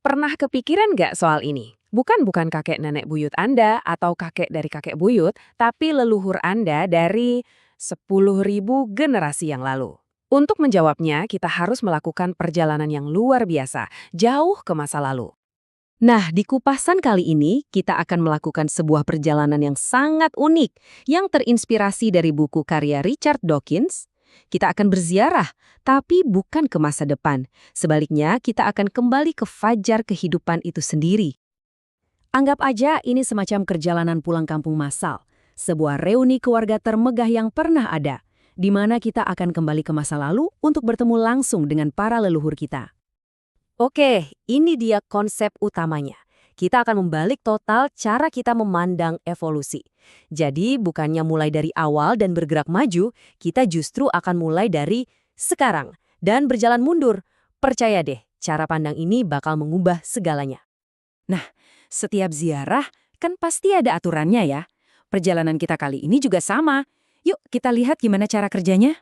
Pernah kepikiran nggak soal ini? Bukan kakek nenek buyut Anda atau kakek dari kakek buyut, tapi leluhur Anda dari 10.000 generasi yang lalu. Untuk menjawabnya, kita harus melakukan perjalanan yang luar biasa, jauh ke masa lalu. Nah, di kupasan kali ini kita akan melakukan sebuah perjalanan yang sangat unik yang terinspirasi dari buku karya Richard Dawkins. Kita akan berziarah, tapi bukan ke masa depan. Sebaliknya, kita akan kembali ke fajar kehidupan itu sendiri. Anggap aja ini semacam perjalanan pulang kampung massal, sebuah reuni keluarga termegah yang pernah ada, di mana kita akan kembali ke masa lalu untuk bertemu langsung dengan para leluhur kita. Oke, ini dia konsep utamanya. Kita akan membalik total cara kita memandang evolusi. Jadi, bukannya mulai dari awal dan bergerak maju, kita justru akan mulai dari sekarang dan berjalan mundur. Percaya deh, cara pandang ini bakal mengubah segalanya. Nah, setiap ziarah kan pasti ada aturannya ya. Perjalanan kita kali ini juga sama. Yuk, kita lihat gimana cara kerjanya.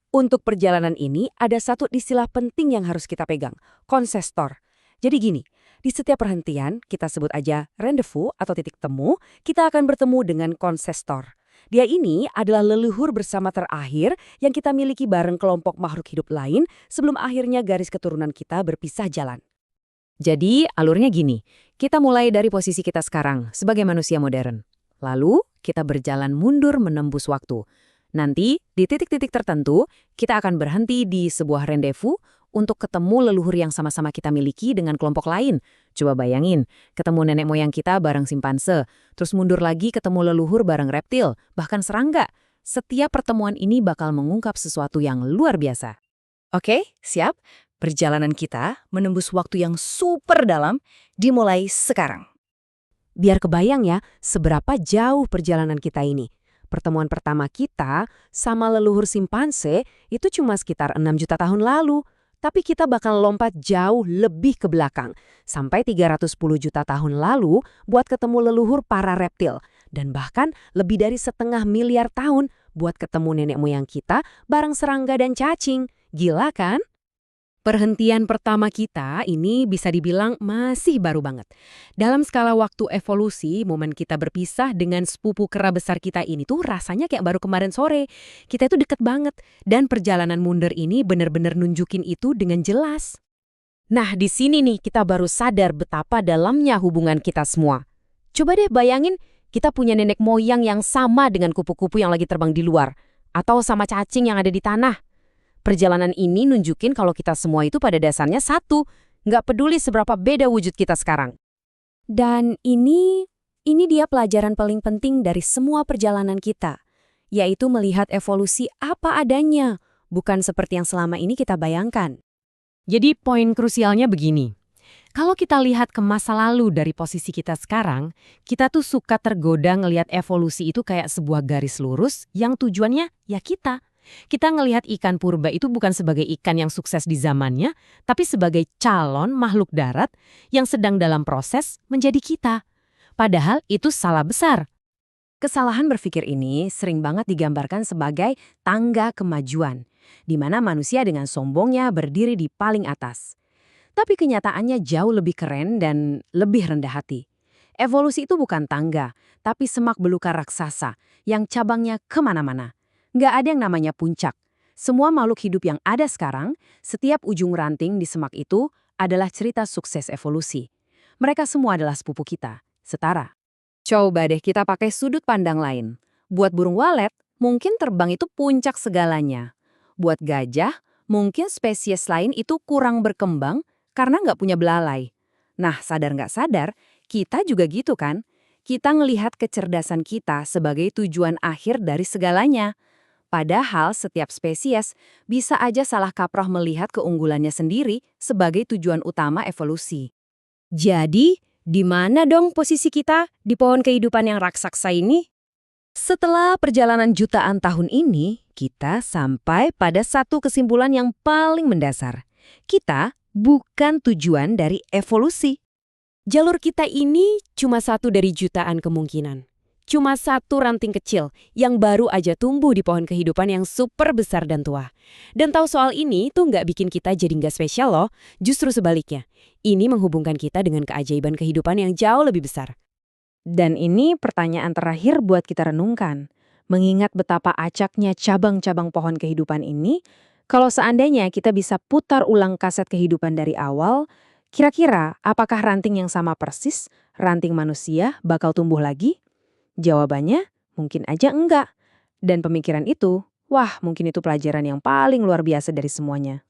Untuk perjalanan ini, ada satu istilah penting yang harus kita pegang, konsestor. Jadi gini, di setiap perhentian, kita sebut aja rendezvous atau titik temu, kita akan bertemu dengan konsestor. Dia ini adalah leluhur bersama terakhir yang kita miliki bareng kelompok makhluk hidup lain sebelum akhirnya garis keturunan kita berpisah jalan. Jadi, alurnya gini, kita mulai dari posisi kita sekarang sebagai manusia modern. Lalu, kita berjalan mundur menembus waktu. Nanti, di titik-titik tertentu, kita akan berhenti di sebuah rendezvous untuk ketemu leluhur yang sama-sama kita miliki dengan kelompok lain. Coba bayangin, ketemu nenek moyang kita bareng simpanse, terus mundur lagi ketemu leluhur bareng reptil, bahkan serangga. Setiap pertemuan ini bakal mengungkap sesuatu yang luar biasa. Oke, siap? Perjalanan kita menembus waktu yang super dalam dimulai sekarang. Biar kebayang ya, seberapa jauh perjalanan kita ini. Pertemuan pertama kita sama leluhur simpanse itu cuma sekitar 6 juta tahun lalu. Tapi kita bakal lompat jauh lebih ke belakang, sampai 310 juta tahun lalu buat ketemu leluhur para reptil. Dan bahkan lebih dari 0,5 miliar tahun buat ketemu nenek moyang kita bareng serangga dan cacing. Gila kan? Perhentian pertama kita ini bisa dibilang masih baru banget. Dalam skala waktu evolusi, momen kita berpisah dengan sepupu kera besar kita ini tuh rasanya kayak baru kemarin sore. Kita itu deket banget, dan perjalanan mundur ini bener-bener nunjukin itu dengan jelas. Nah, di sini nih kita baru sadar betapa dalamnya hubungan kita semua. Coba deh bayangin, kita punya nenek moyang yang sama dengan kupu-kupu yang lagi terbang di luar, atau sama cacing yang ada di tanah. Perjalanan ini nunjukin kalau kita semua itu pada dasarnya satu, nggak peduli seberapa beda wujud kita sekarang. Dan ini dia pelajaran paling penting dari semua perjalanan kita, yaitu melihat evolusi apa adanya, bukan seperti yang selama ini kita bayangkan. Jadi poin krusialnya begini, kalau kita lihat ke masa lalu dari posisi kita sekarang, kita tuh suka tergoda ngelihat evolusi itu kayak sebuah garis lurus yang tujuannya ya kita. Kita ngelihat ikan purba itu bukan sebagai ikan yang sukses di zamannya, tapi sebagai calon makhluk darat yang sedang dalam proses menjadi kita. Padahal itu salah besar. Kesalahan berpikir ini sering banget digambarkan sebagai tangga kemajuan, di mana manusia dengan sombongnya berdiri di paling atas. Tapi kenyataannya jauh lebih keren dan lebih rendah hati. Evolusi itu bukan tangga, tapi semak belukar raksasa yang cabangnya kemana-mana. Nggak ada yang namanya puncak. Semua makhluk hidup yang ada sekarang, setiap ujung ranting di semak itu adalah cerita sukses evolusi. Mereka semua adalah sepupu kita, setara. Coba deh kita pakai sudut pandang lain. Buat burung walet, mungkin terbang itu puncak segalanya. Buat gajah, mungkin spesies lain itu kurang berkembang karena nggak punya belalai. Nah, sadar nggak sadar, kita juga gitu kan? Kita ngelihat kecerdasan kita sebagai tujuan akhir dari segalanya. Padahal setiap spesies bisa aja salah kaprah melihat keunggulannya sendiri sebagai tujuan utama evolusi. Jadi, di mana dong posisi kita di pohon kehidupan yang raksasa ini? Setelah perjalanan jutaan tahun ini, kita sampai pada satu kesimpulan yang paling mendasar. Kita bukan tujuan dari evolusi. Jalur kita ini cuma satu dari jutaan kemungkinan. Cuma satu ranting kecil yang baru aja tumbuh di pohon kehidupan yang super besar dan tua. Dan tahu soal ini tuh nggak bikin kita jadi nggak spesial loh, justru sebaliknya. Ini menghubungkan kita dengan keajaiban kehidupan yang jauh lebih besar. Dan ini pertanyaan terakhir buat kita renungkan. Mengingat betapa acaknya cabang-cabang pohon kehidupan ini, kalau seandainya kita bisa putar ulang kaset kehidupan dari awal, kira-kira apakah ranting yang sama persis, ranting manusia, bakal tumbuh lagi? Jawabannya mungkin aja enggak. Dan pemikiran itu, wah mungkin itu pelajaran yang paling luar biasa dari semuanya.